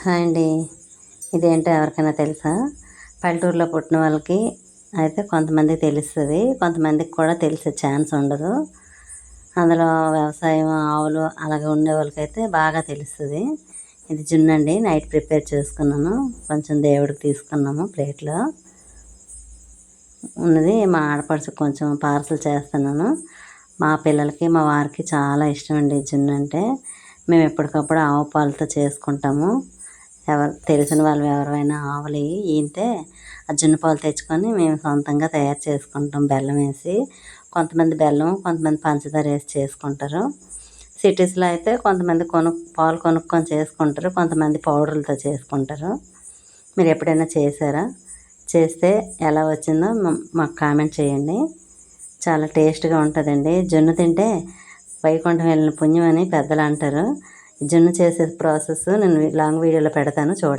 Hi అండి. ఇదేంటో ఎవరికైనా తెలుసా? పల్లెటూరులో పుట్టిన వాళ్ళకి అయితే కొంతమందికి తెలుస్తుంది, కొంతమందికి కూడా తెలిసే ఛాన్స్ ఉండదు. అందులో వ్యవసాయం, ఆవులు అలాగే ఉండే వాళ్ళకైతే బాగా తెలుస్తుంది. ఇది జున్నండి. నైట్ ప్రిపేర్ చేసుకున్నాను, కొంచెం దేవుడికి తీసుకున్నాము ప్లేట్లో ఉన్నది. మా ఆడపడుచుకు కొంచెం పార్సల్ చేస్తున్నాను. మా పిల్లలకి, మా వారికి చాలా ఇష్టం అండి జున్ను అంటే. మేము ఎప్పటికప్పుడు ఆవు పాలతో చేసుకుంటాము. తెలిసిన వాళ్ళు ఎవరైనా ఆవులు ఈనితే ఆ జున్ను పాలు తెచ్చుకొని మేము సొంతంగా తయారు చేసుకుంటాం బెల్లం వేసి. కొంతమంది బెల్లం, కొంతమంది పంచదార వేసి చేసుకుంటారు. సిటీస్లో అయితే కొంతమంది పాలు కొనుక్కొని చేసుకుంటారు, కొంతమంది పౌడర్లతో చేసుకుంటారు. మీరు ఎప్పుడైనా చేశారా? చేస్తే ఎలా వచ్చిందో మాకు కామెంట్ చేయండి. చాలా టేస్ట్గా ఉంటుందండి. జున్ను తింటే వైకుంఠం వెళ్ళిన పుణ్యం అని పెద్దలు అంటారు. జున్ను చేసే ప్రాసెస్ నేను లాంగ్ వీడియోలో పెడతాను, చూడండి.